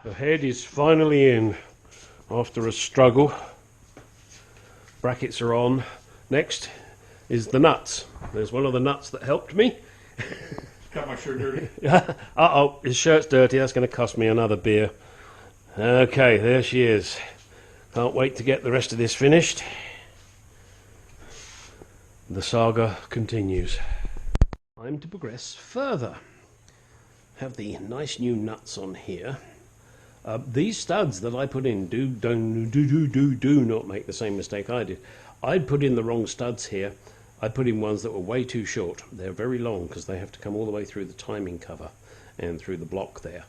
The head is finally in after a struggle. Brackets are on. Next is the nuts. There's one of the nuts that helped me. Got my shirt dirty. Uh-oh, his shirt's dirty. That's going to cost me another beer. Okay, there she is. Can't wait to get the rest of this finished. The saga continues. Time to progress further. Have the nice new nuts on here. These studs that I put in do not make the same mistake I did. I'd put in the wrong studs here. I put in ones that were way too short. They're very long because they have to come all the way through the timing cover and through the block there.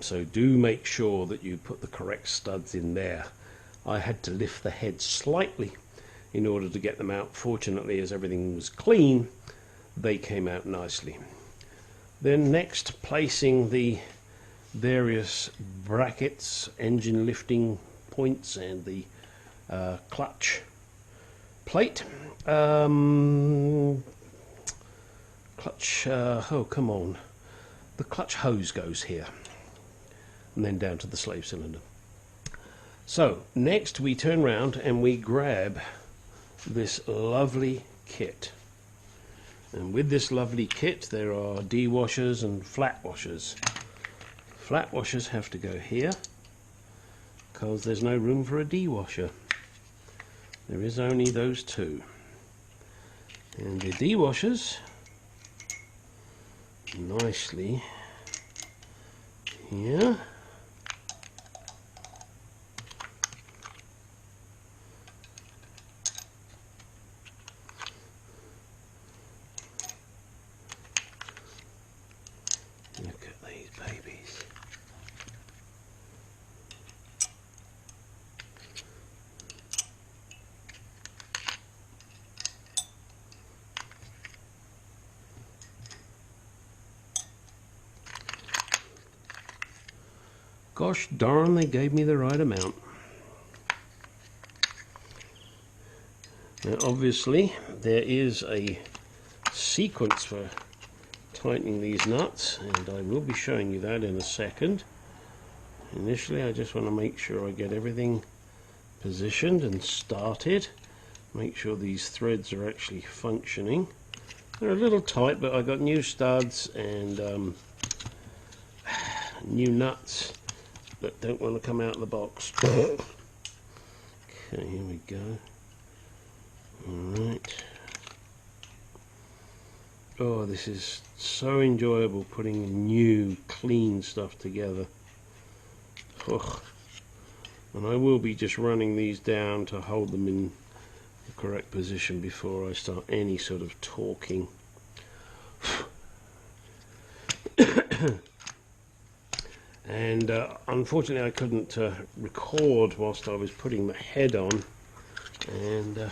So do make sure that you put the correct studs in there. I had to lift the head slightly in order to get them out. Fortunately, as everything was clean, they came out nicely. Then next, placing the various brackets, engine lifting points, and the clutch plate. Clutch, oh come on. The clutch hose goes here, and then down to the slave cylinder. So, next we turn round and we grab this lovely kit. And with this lovely kit there are D-washers and flat washers. Flat washers have to go here because there's no room for a D-washer. There is only those two. And the D-washers nicely here. Look at these babies. Gosh darn, they gave me the right amount. Now obviously there is a sequence for tightening these nuts, and I will be showing you that in a second. Initially I just want to make sure I get everything positioned and started. Make sure these threads are actually functioning. They're a little tight, but I got new studs and new nuts that don't want to come out of the box. Okay, here we go. Alright. Oh, this is so enjoyable putting new, clean stuff together. Ugh. And I will be just running these down to hold them in the correct position before I start any sort of talking. And unfortunately I couldn't record whilst I was putting the head on, and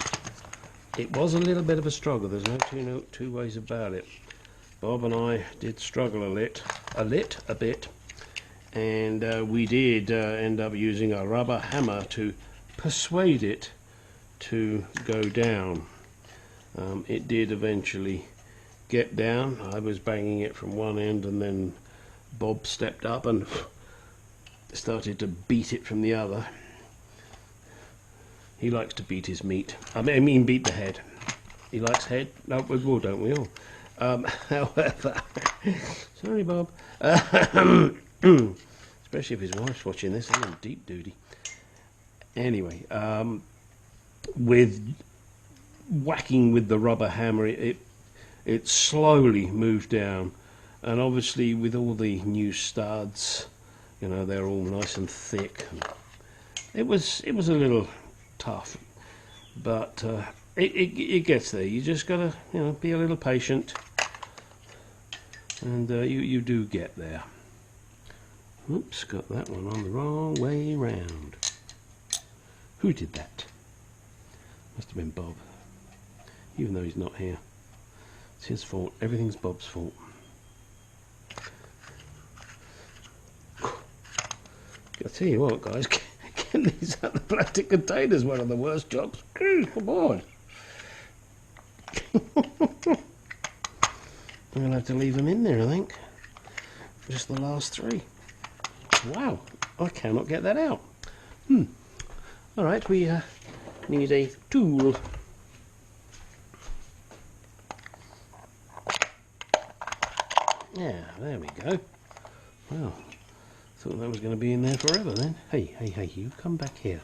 it was a little bit of a struggle. There's no two ways about it. Bob and I did struggle a bit, and we did end up using a rubber hammer to persuade it to go down. It did eventually get down. I was banging it from one end, and then Bob stepped up and started to beat it from the other. He likes to beat his meat. I mean beat the head. He likes head. No, we all, don't we all? However, sorry, Bob. Especially if his wife's watching this, I'm in deep duty. Anyway, with whacking with the rubber hammer, it slowly moved down, and obviously with all the new studs, you know, they're all nice and thick. It was a little tough, but it gets there. You just gotta, you know, be a little patient, and you do get there. Oops, got that one on the wrong way round. Who did that? Must have been Bob, even though he's not here. It's his fault. Everything's Bob's fault. I tell you what, guys, getting these out of the plastic containers is one of the worst jobs. Come on. I'm going to have to leave them in there, I think. Just the last three. Wow, I cannot get that out. Alright, we need a tool. Yeah, there we go. Well, thought that was going to be in there forever then. Hey, you come back here.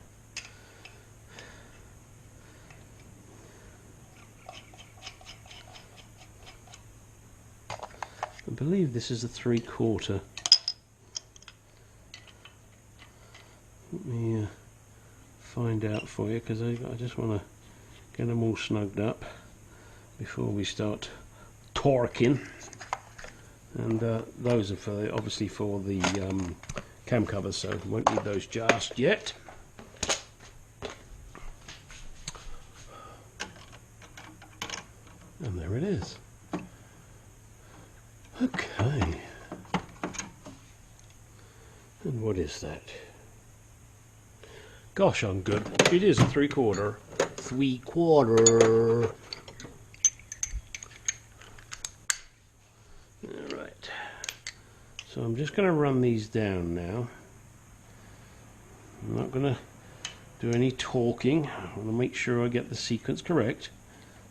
I believe this is a 3/4. Let me find out for you, because I just want to get them all snugged up before we start torquing. And those are for obviously for the cam covers, so won't need those just yet. And there it is. Okay. And what is that? Gosh, I'm good. It is a 3/4. 3/4. Alright. So I'm just going to run these down now. I'm not going to do any talking. I want to make sure I get the sequence correct.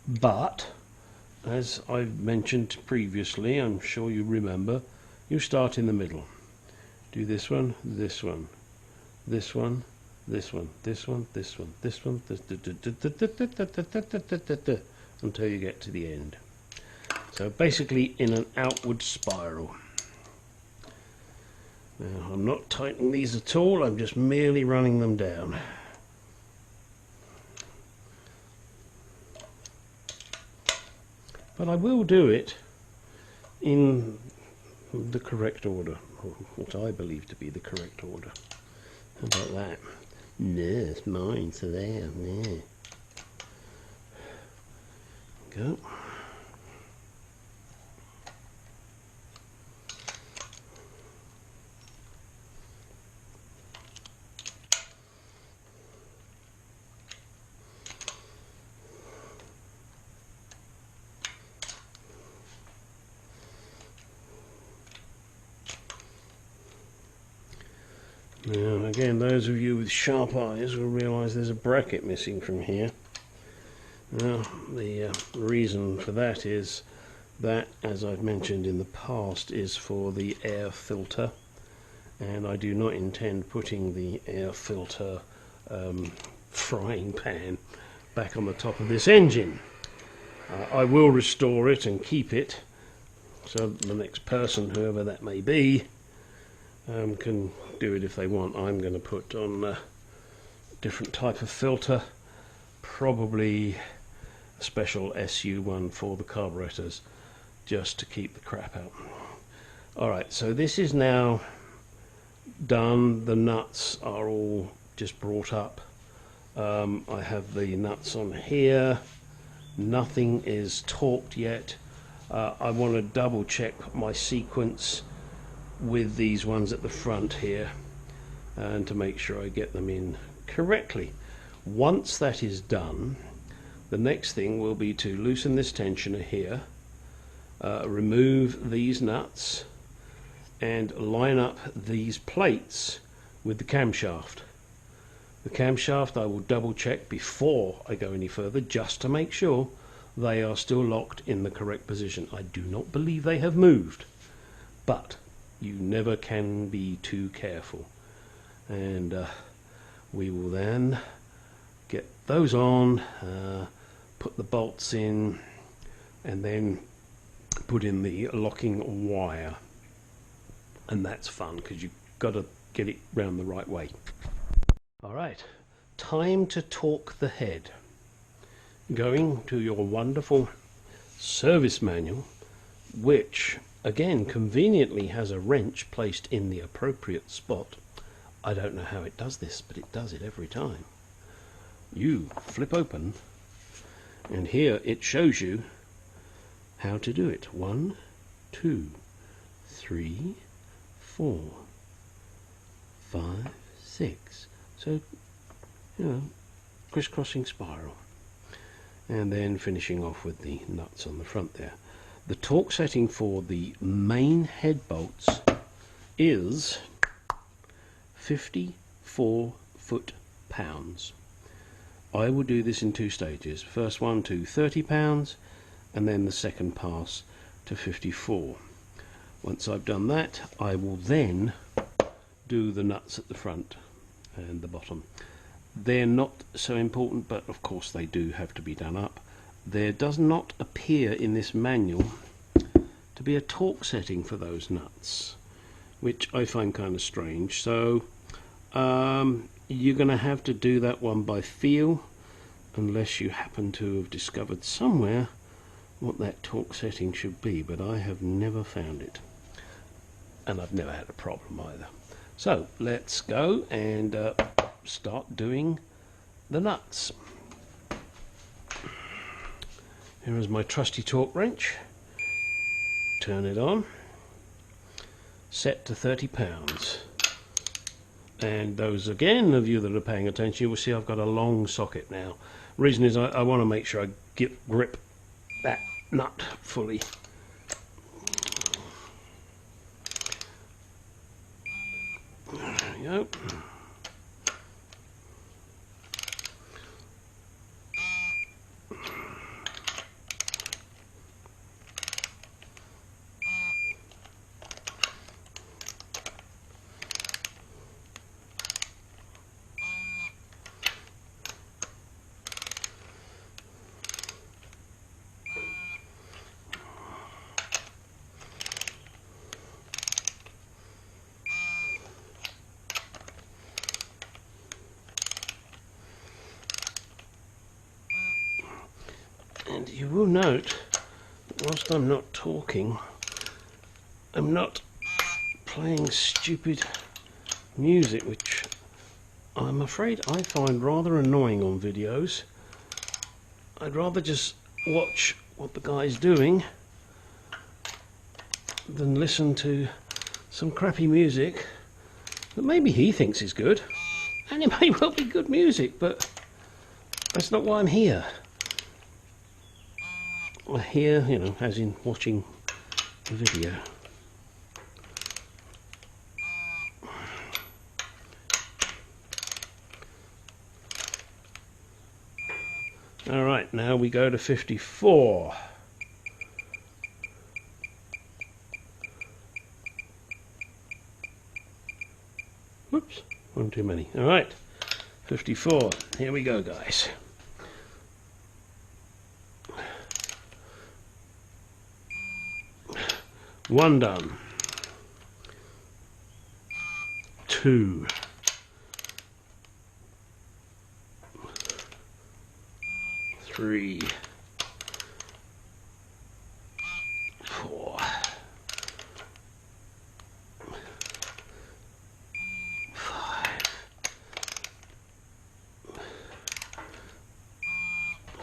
But, as I've mentioned previously, I'm sure you remember, you start in the middle. Do this one, this one, this one, this one, this one, this one, this one, until you get to the end. So basically in an outward spiral. Now I'm not tightening these at all, I'm just merely running them down. But I will do it in the correct order, or what I believe to be the correct order. How about that? No, it's mine, so there, yeah. Go. Now, again, those of you with sharp eyes will realise there's a bracket missing from here. Now, the reason for that is that, as I've mentioned in the past, is for the air filter, and I do not intend putting the air filter frying pan back on the top of this engine. I will restore it and keep it, so the next person, whoever that may be, can do it if they want. I'm going to put on a different type of filter, probably a special SU one for the carburetors, just to keep the crap out. Alright, so this is now done. The nuts are all just brought up. I have the nuts on here. Nothing is torqued yet. I want to double check my sequence with these ones at the front here, and to make sure I get them in correctly. Once that is done, the next thing will be to loosen this tensioner here, remove these nuts, and line up these plates with the camshaft. The camshaft I will double check before I go any further, just to make sure they are still locked in the correct position. I do not believe they have moved, but you never can be too careful. And we will then get those on, put the bolts in, and then put in the locking wire. And that's fun, because you've got to get it round the right way. Alright, time to torque the head. Going to your wonderful service manual, which again conveniently has a wrench placed in the appropriate spot. I don't know how it does this, but it does it every time. You flip open, and here it shows you how to do it. 1, 2, 3, 4, 5, 6. So, you know, crisscrossing spiral. And then finishing off with the nuts on the front there. The torque setting for the main head bolts is 54 foot-pounds. I will do this in 2 stages. First one to 30 pounds, and then the second pass to 54. Once I've done that, I will then do the nuts at the front and the bottom. They're not so important, but of course they do have to be done up. There does not appear in this manual to be a torque setting for those nuts, which I find kind of strange. So you're going to have to do that one by feel, unless you happen to have discovered somewhere what that torque setting should be, but I have never found it, and I've never had a problem either. So let's go and start doing the nuts. Here is my trusty torque wrench. Turn it on. Set to 30 pounds. And those again of you that are paying attention, you will see I've got a long socket now. Reason is I want to make sure I grip that nut fully. There we go. And you will note that whilst I'm not talking, I'm not playing stupid music, which I'm afraid I find rather annoying on videos. I'd rather just watch what the guy's doing than listen to some crappy music that maybe he thinks is good, and it may well be good music, but that's not why I'm here. I'm here, you know, as in watching the video. Alright, now we go to 54. Whoops, one too many. Alright, 54. Here we go, guys. One done. 2. 3. 4. 5.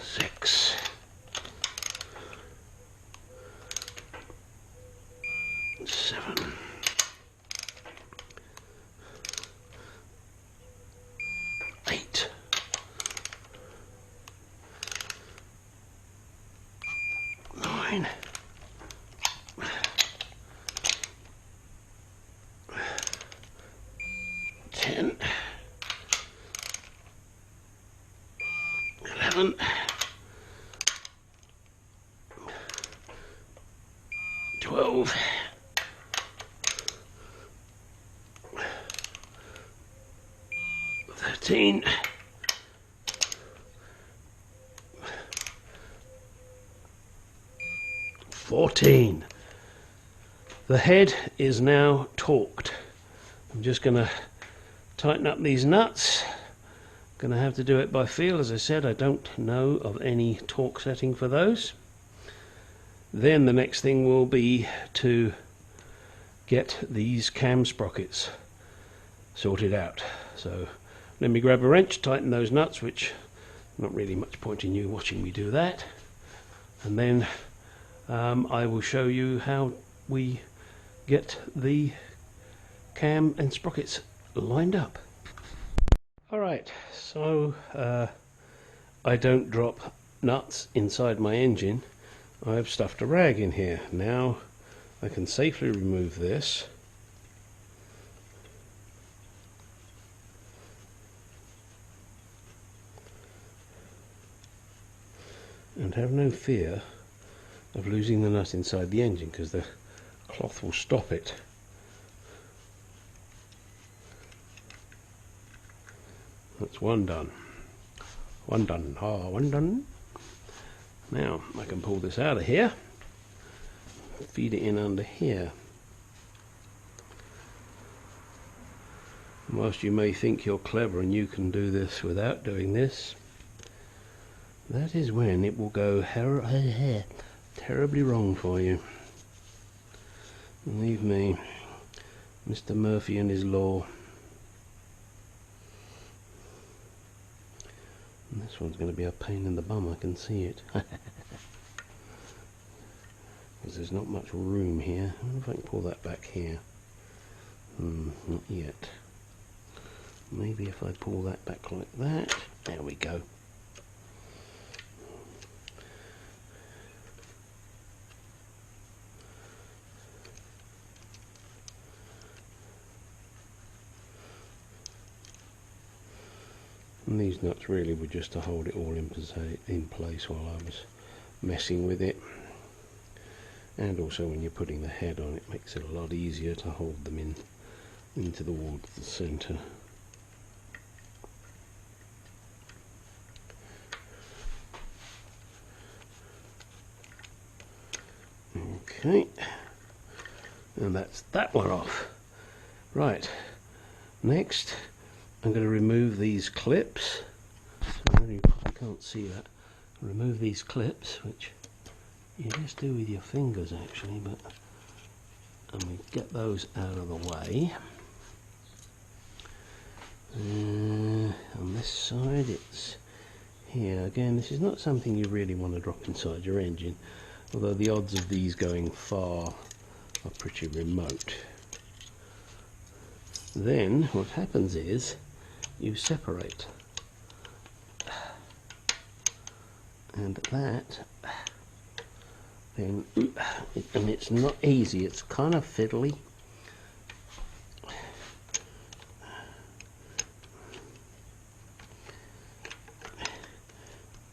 6. 7. 8. 9. 10. 11. 12. 13. 14. The head is now torqued. I'm just going to tighten up these nuts. Going to have to do it by feel. As I said, I don't know of any torque setting for those. Then the next thing will be to get these cam sprockets sorted out. So let me grab a wrench, tighten those nuts, which not really much point in you watching me do that, and then I will show you how we get the cam and sprockets lined up. Alright, so I don't drop nuts inside my engine. I've stuffed a rag in here. Now I can safely remove this. And have no fear of losing the nut inside the engine, because the cloth will stop it. That's one done. One done. Ah, one done. Now I can pull this out of here, feed it in under here. And whilst you may think you're clever and you can do this without doing this, that is when it will go terribly wrong for you. Believe me, Mr. Murphy and his law. And this one's going to be a pain in the bum, I can see it. Because there's not much room here. I wonder if I can pull that back here. Not yet. Maybe if I pull that back like that. There we go. And these nuts really were just to hold it all in place while I was messing with it. And also when you're putting the head on, it makes it a lot easier to hold them into the wall to the centre. Okay, and that's that one off. Right, next I'm going to remove these clips. So you can't see that. Remove these clips, which you just do with your fingers actually, and we get those out of the way. On this side it's here. Again, this is not something you really want to drop inside your engine, although the odds of these going far are pretty remote. Then what happens is you separate, and that then, and it's not easy, it's kind of fiddly.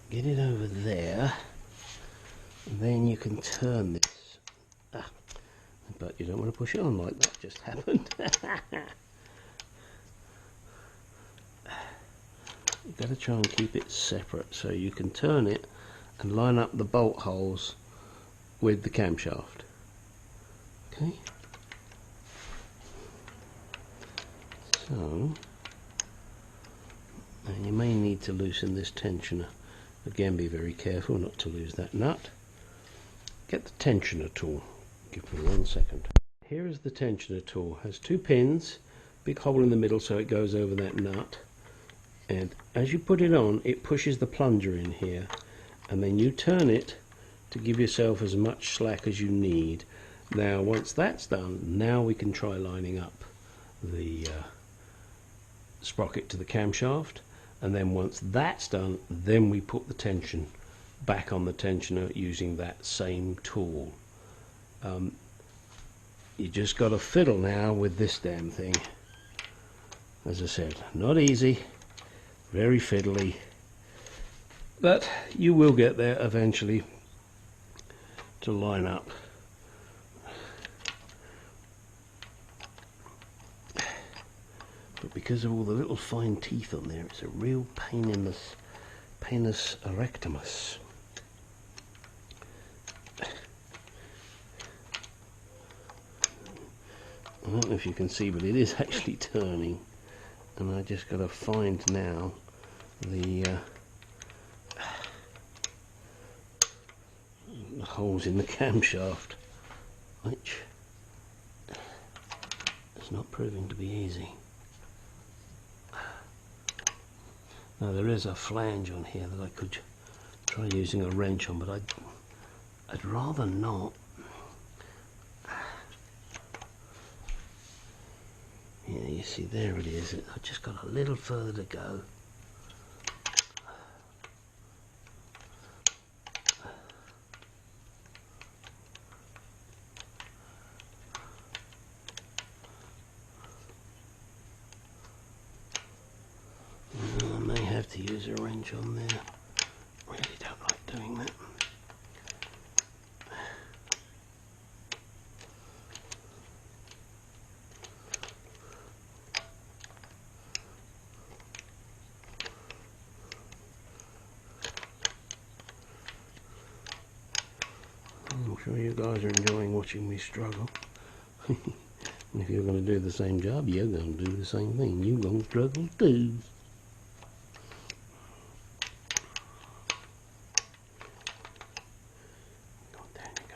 Get it over there, and then you can turn this. But you don't want to push it on like that just happened. You've got to try and keep it separate so you can turn it and line up the bolt holes with the camshaft. Okay. So, and you may need to loosen this tensioner. Again, be very careful not to lose that nut. Get the tensioner tool. Give me 1 second. Here is the tensioner tool. It has 2 pins, big hole in the middle so it goes over that nut. And as you put it on, it pushes the plunger in here, and then you turn it to give yourself as much slack as you need. Now once that's done, now we can try lining up the sprocket to the camshaft, and then once that's done, then we put the tension back on the tensioner using that same tool. You just got to fiddle now with this damn thing. As I said, not easy, very fiddly, but you will get there eventually to line up. But because of all the little fine teeth on there, it's a real pain in the painus erectimus. I don't know if you can see, but it is actually turning, and I just got to find now the holes in the camshaft, which is not proving to be easy. Now there is a flange on here that I could try using a wrench on, but I'd rather not. Yeah, you see, there it is. I've just got a little further to go. I may have to use a wrench on there. Really don't like doing that. I'm sure you guys are enjoying watching me struggle. And if you're going to do the same job, you're going to do the same thing. You're going to struggle too. Oh, there you go.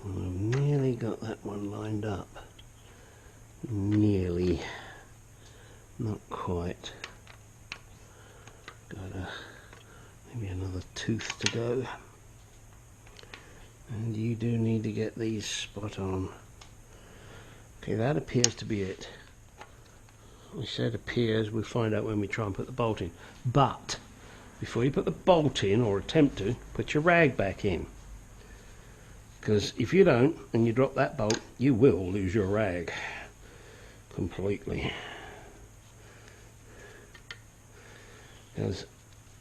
Well, I've nearly got that one lined up. Nearly. Not quite. Got maybe another tooth to go. And you do need to get these spot on. Okay, that appears to be it. I said appears, we'll find out when we try and put the bolt in. But before you put the bolt in, or attempt to, put your rag back in. Because if you don't, and you drop that bolt, you will lose your rag completely. Because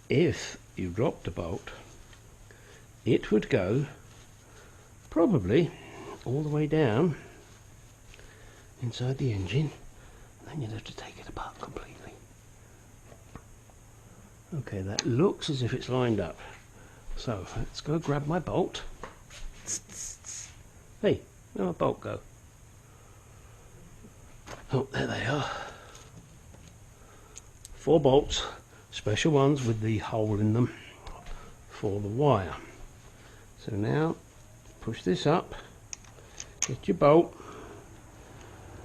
if you dropped a bolt, it would go probably all the way down inside the engine, and then you'd have to take it apart completely. Okay, that looks as if it's lined up. So let's go grab my bolt. Hey, where'd my bolt go? Oh, there they are. 4 bolts, special ones with the hole in them for the wire. So now push this up, get your bolt.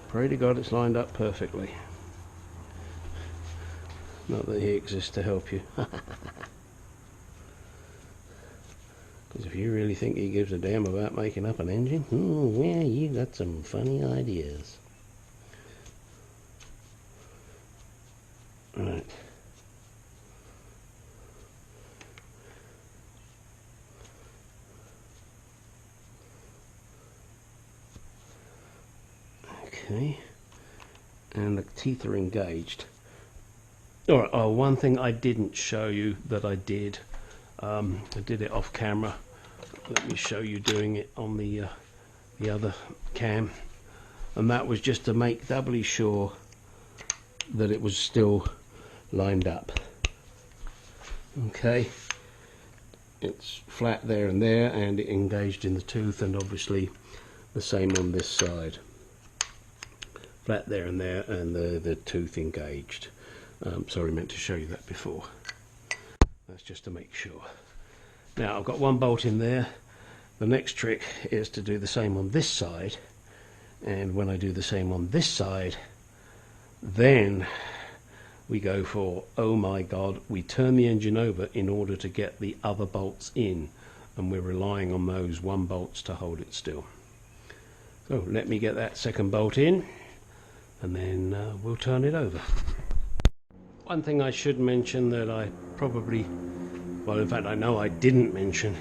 Pray to God it's lined up perfectly. Not that he exists to help you. Because if you really think he gives a damn about making up an engine, yeah, you got some funny ideas. Right. Okay. And the teeth are engaged. Alright, oh, one thing I didn't show you that I did it off camera. Let me show you doing it on the other cam. And that was just to make doubly sure that it was still lined up. Okay, it's flat there and there, and it engaged in the tooth, and obviously the same on this side. Flat there and there, and the tooth engaged. Sorry, meant to show you that before. That's just to make sure. Now I've got one bolt in there. The next trick is to do the same on this side, and when I do the same on this side, then we go for, oh my God, we turn the engine over in order to get the other bolts in, and we're relying on those 1 bolts to hold it still. So let me get that second bolt in, and then we'll turn it over. One thing I should mention that I probably, well, in fact I know I didn't mention,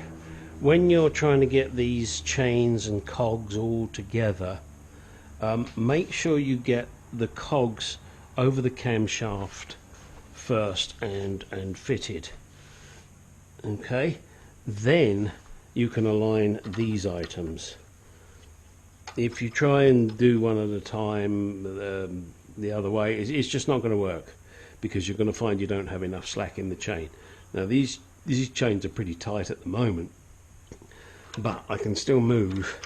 when you're trying to get these chains and cogs all together, make sure you get the cogs over the camshaft first and fitted. Okay, then you can align these items. If you try and do one at a time the other way, it's just not going to work, because you're going to find you don't have enough slack in the chain. Now these chains are pretty tight at the moment, but I can still move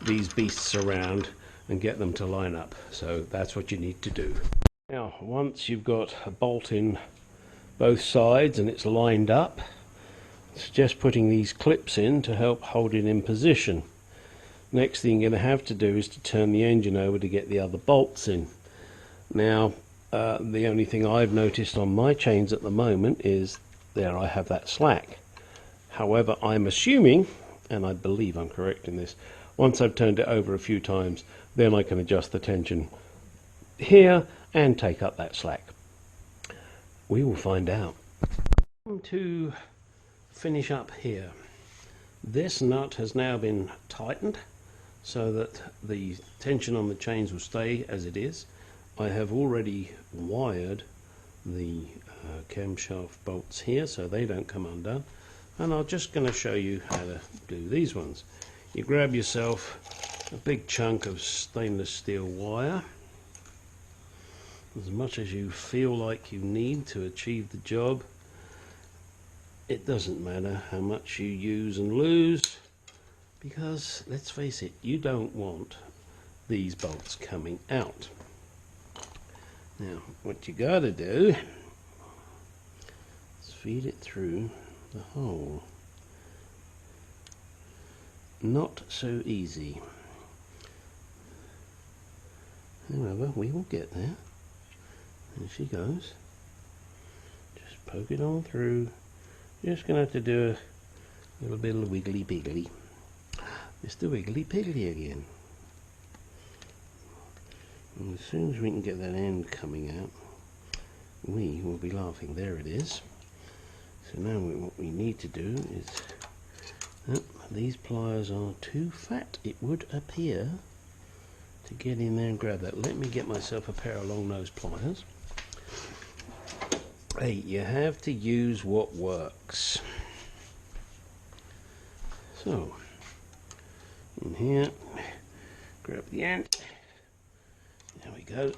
these beasts around and get them to line up. So that's what you need to do. Now once you've got a bolt in both sides and it's lined up, it's just putting these clips in to help hold it in position. Next thing you're going to have to do is to turn the engine over to get the other bolts in. Now the only thing I've noticed on my chains at the moment is there I have that slack. However, I'm assuming, and I believe I'm correct in this, once I've turned it over a few times, then I can adjust the tension here and take up that slack. We will find out. To finish up here, This nut has now been tightened so that the tension on the chains will stay as it is. I have already wired the camshaft bolts here so they don't come undone, and I'm just going to show you how to do these ones. You grab yourself a big chunk of stainless steel wire, as much as you feel like you need to achieve the job. It doesn't matter how much you use and lose, because let's face it, you don't want these bolts coming out. Now what you got to do is feed it through the hole. Not so easy. However, we will get there. There she goes. Just poke it on through. Just going to have to do a little bit of wiggly piggly. Mr. Wiggly Piggly again. And as soon as we can get that end coming out, we will be laughing. There it is. So now what we need to do is, these pliers are too fat, it would appear, to get in there and grab that. Let me get myself a pair of long nose pliers. Hey, you have to use what works. So, in here, grab the end. There we go.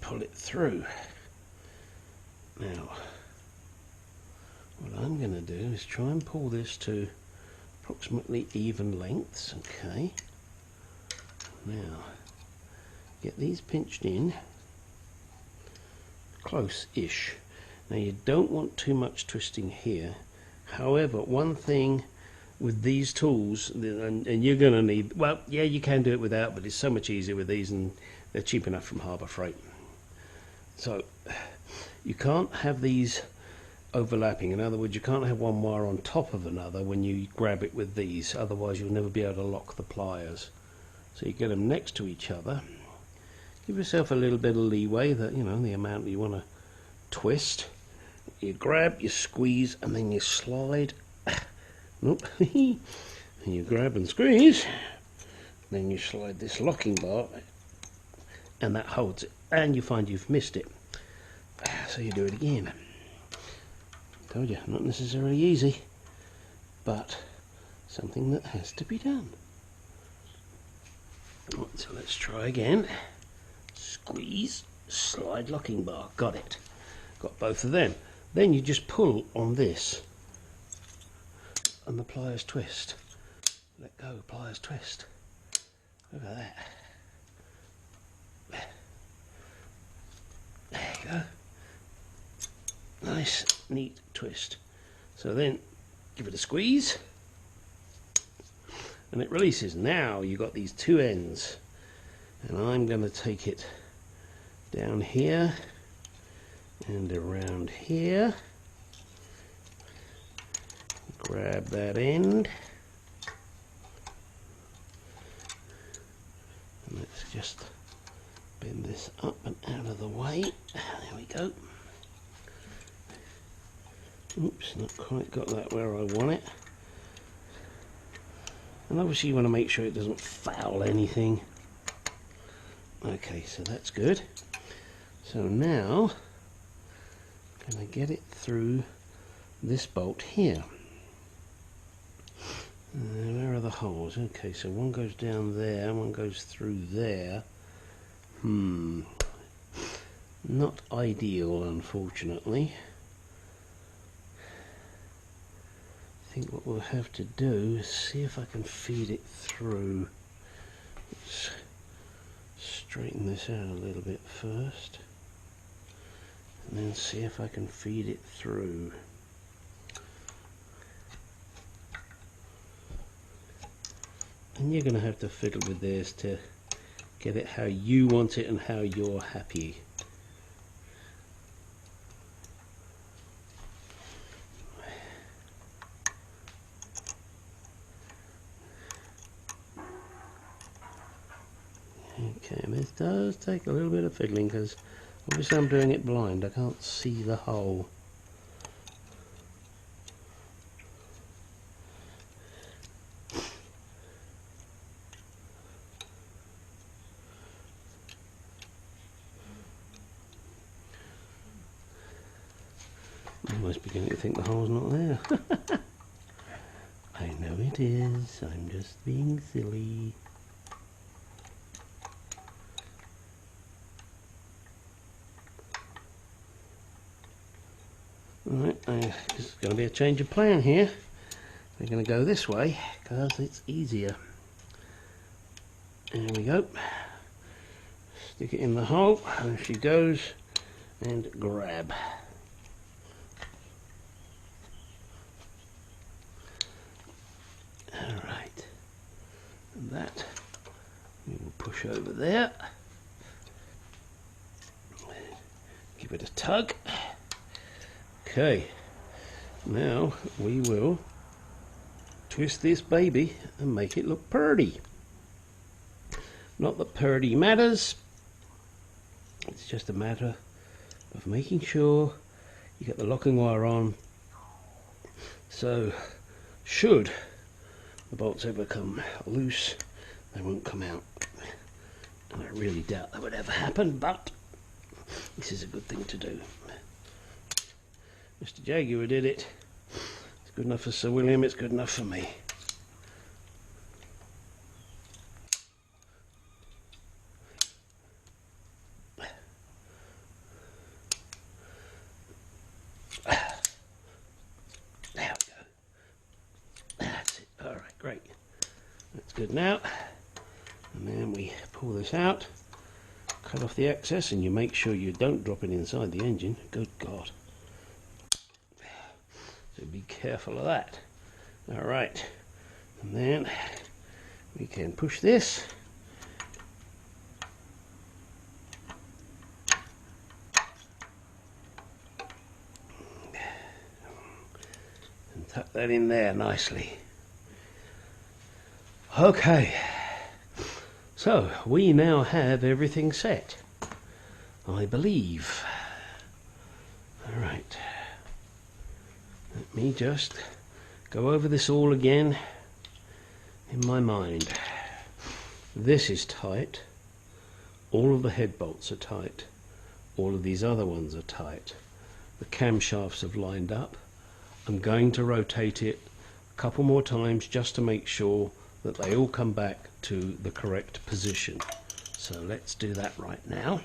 Pull it through. Now, what I'm going to do is try and pull this to approximately even lengths. Okay. Now, get these pinched in close-ish. Now you don't want too much twisting here. However, one thing with these tools, and you're going to need, well, yeah, you can do it without, but it's so much easier with these, and they're cheap enough from Harbour Freight. So you can't have these overlapping. In other words, you can't have one wire on top of another when you grab it with these, otherwise you'll never be able to lock the pliers. So you get them next to each other. Give yourself a little bit of leeway, that, you know, the amount you want to twist. You grab, you squeeze, and then you slide. Nope. And you grab and squeeze. Then you slide this locking bar, and that holds it. And you find you've missed it. So you do it again. Told you, not necessarily easy, but something that has to be done. So let's try again. Squeeze, slide locking bar. Got it. Got both of them. Then you just pull on this, and the pliers twist. Let go, pliers twist. Look at that. There you go. Nice, neat twist. So then give it a squeeze, and it releases. Now you've got these two ends, and I'm going to take it down here and around here. Grab that end, and let's just bend this up and out of the way. There we go. Oops, not quite got that where I want it. And obviously you want to make sure it doesn't foul anything. Okay, so that's good. So now I'm going to get it through this bolt here. Where are the holes? Okay, so one goes down there, one goes through there. Not ideal, unfortunately. I think what we'll have to do is see if I can feed it through. Let's straighten this out a little bit first, and then see if I can feed it through. And you're going to have to fiddle with this to get it how you want it and how you're happy. Okay, this does take a little bit of fiddling because obviously I'm doing it blind. I can't see the hole. You must be beginning to think the hole's not there. I know it is. I'm just being silly. Alright, there's going to be a change of plan here. We're going to go this way because it's easier. There we go. Stick it in the hole and she goes and grab. Alright. And that we will push over there. Give it a tug. Okay, now we will twist this baby and make it look purty. Not that purty matters, it's just a matter of making sure you get the locking wire on, so should the bolts ever come loose, they won't come out. And I really doubt that would ever happen, but this is a good thing to do. Mr. Jaguar did it. It's good enough for Sir William, it's good enough for me. There we go. That's it. Alright, great. That's good now. And then we pull this out, cut off the excess, and you make sure you don't drop it inside the engine. Good God. So be careful of that. Alright, and then we can push this and tuck that in there nicely. Okay, so we now have everything set, I believe. Alright. Let me just go over this all again in my mind. This is tight. All of the head bolts are tight. All of these other ones are tight. The camshafts have lined up. I'm going to rotate it a couple more times just to make sure that they all come back to the correct position. So let's do that right now.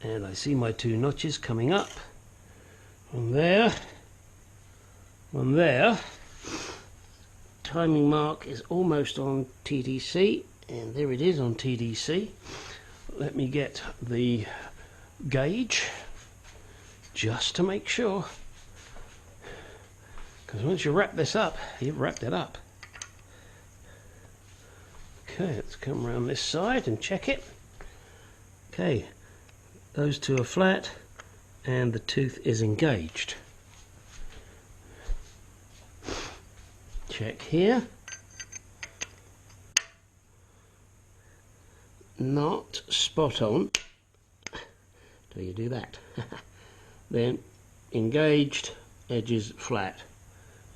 And I see my two notches coming up. One there. One there. Timing mark is almost on TDC, and there it is on TDC. Let me get the gauge just to make sure, because once you wrap this up, you've wrapped it up. Okay, let's come around this side and check it. Okay, those two are flat and the tooth is engaged. Check here. Not spot on till you do that. Then engaged, edges flat.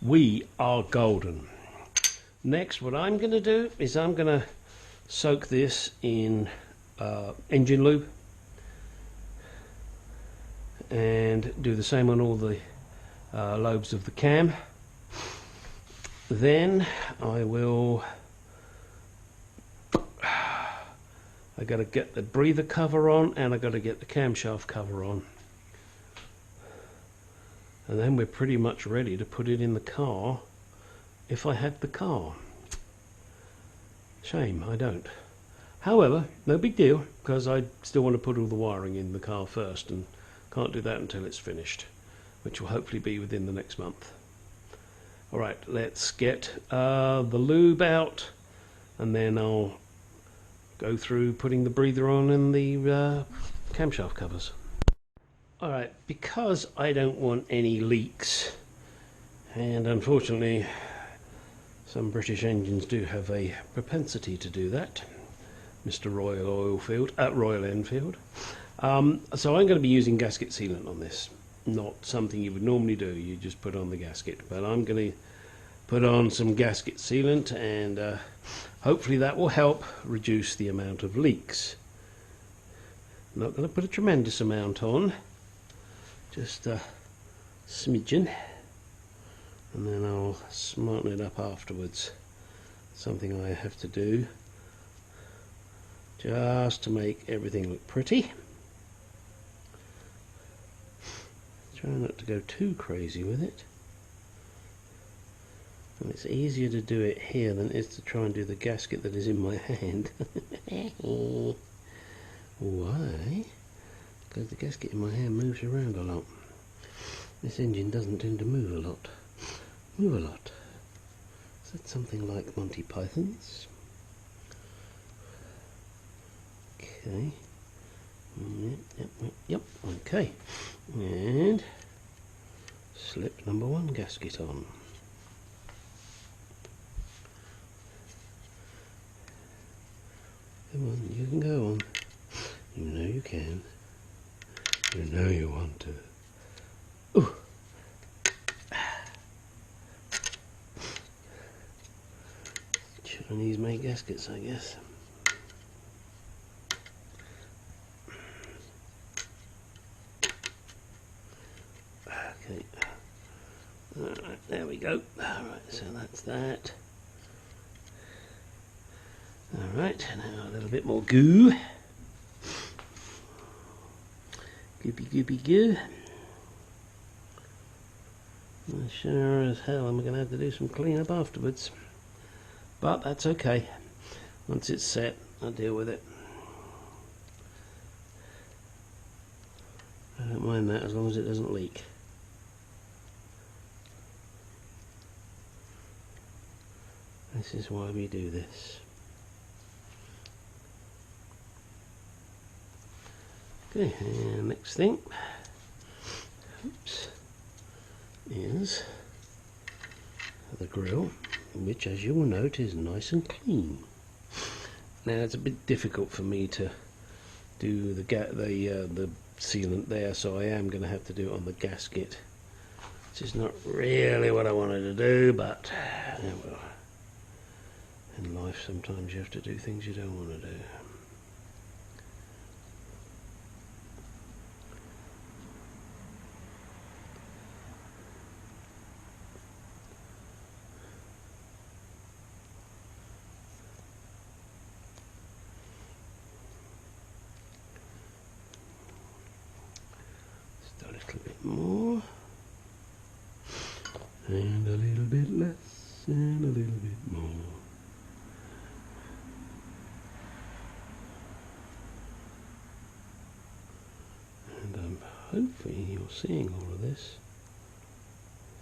We are golden. Next, what I'm going to do is I'm going to soak this in engine lube and do the same on all the lobes of the cam. Then I got to get the breather cover on, and I got to get the camshaft cover on, and then we're pretty much ready to put it in the car if I had the car. Shame I don't. However, no big deal, because I still want to put all the wiring in the car first, and can't do that until it's finished, which will hopefully be within the next month. Alright, let's get the lube out, and then I'll go through putting the breather on and the camshaft covers. Alright, because I don't want any leaks, and unfortunately some British engines do have a propensity to do that, Mr. Royal Enfield. So I'm going to be using gasket sealant on this. not something you would normally do. You just put on the gasket, but I'm going to put on some gasket sealant, and hopefully that will help reduce the amount of leaks. I'm not going to put a tremendous amount on, just a smidgen, and then I'll smarten it up afterwards. Something I have to do just to make everything look pretty. Try not to go too crazy with it. And it's easier to do it here than it is to try and do the gasket that is in my hand. Why? Because the gasket in my hand moves around a lot. This engine doesn't tend to move a lot. Move a lot. Is that something like Monty Python's? Okay. Yep. Okay. And slip number 1 gasket on. Come on, you can go on. You know you can. You know you want to. Ooh. Chinese made gaskets, I guess. Okay. Alright, there we go. Alright, so that's that. Alright, now a little bit more goo. Goopy goo. Sure as hell I'm going to have to do some cleanup afterwards. But that's okay. Once it's set, I'll deal with it. I don't mind that as long as it doesn't leak. This is why we do this. Okay, and next thing, oops, is the grill, which, as you will note, is nice and clean. Now it's a bit difficult for me to do the sealant there, so I am going to have to do it on the gasket, which is not really what I wanted to do, but well, in life sometimes you have to do things you don't want to do. A little bit more, and a little bit less, and a little bit more. And I'm hoping you're seeing all of this.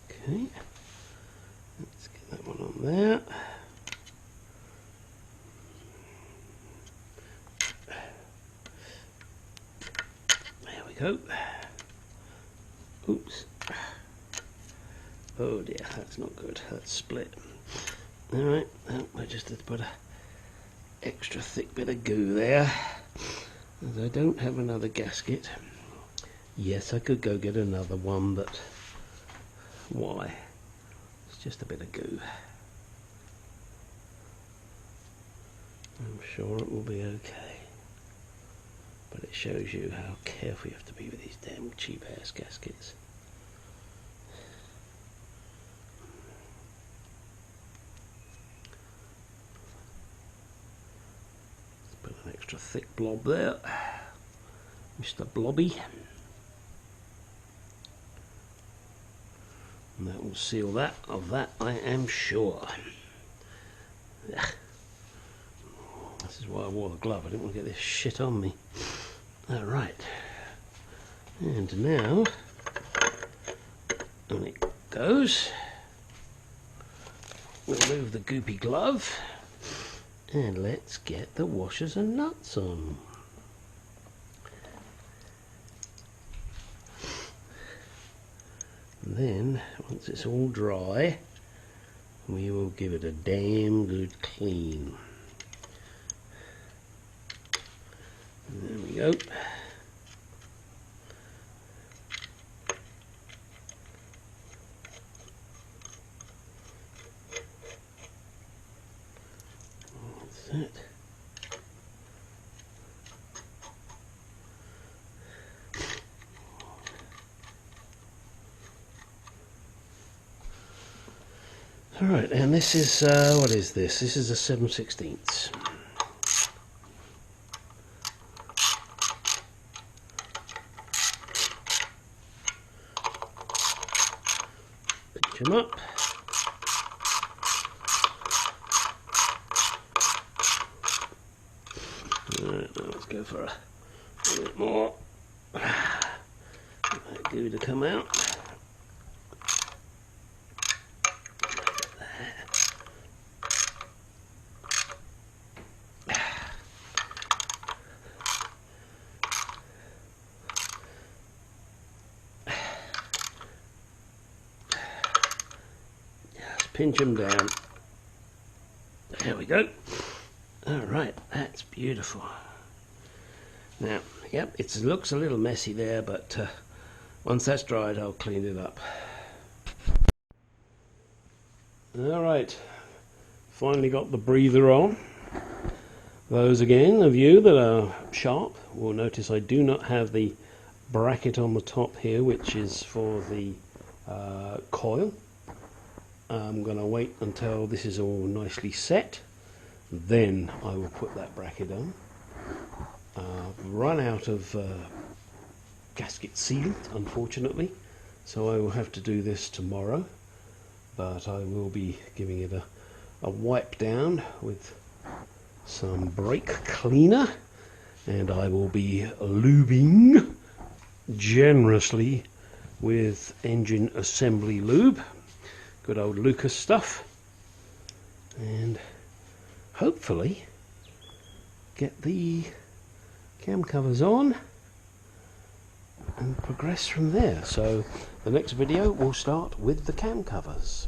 Okay, let's get that one on there. There we go. Oops. Oh dear, that's not good. That's split. Alright, I just had to put a extra thick bit of goo there. As I don't have another gasket. Yes, I could go get another one, but why? It's just a bit of goo. I'm sure it will be okay. But it shows you how careful you have to be with these damn cheap ass gaskets. Let's put an extra thick blob there. Mr. Blobby. And that will seal that. Of that I am sure. This is why I wore the glove. I didn't want to get this shit on me. Alright. And now, on it goes. We'll remove the goopy glove. And let's get the washers and nuts on. And then, once it's all dry, we will give it a damn good clean. There we go. it. Alright, and this is, what is this? This is a 7/16. Pinch them up. Alright, now let's go for a bit more. Glue to come out. Pinch them down. There we go. Alright, that's beautiful. Now, yep, it looks a little messy there, but once that's dried, I'll clean it up. Alright, finally got the breather on. Those again of you that are sharp will notice I do not have the bracket on the top here, which is for the coil. I'm going to wait until this is all nicely set, then I will put that bracket on. I've run out of gasket sealant, unfortunately, so I will have to do this tomorrow, but I will be giving it a wipe down with some brake cleaner, and I will be lubing generously with engine assembly lube. Good old Lucas stuff, and hopefully get the cam covers on and progress from there. So the next video will start with the cam covers.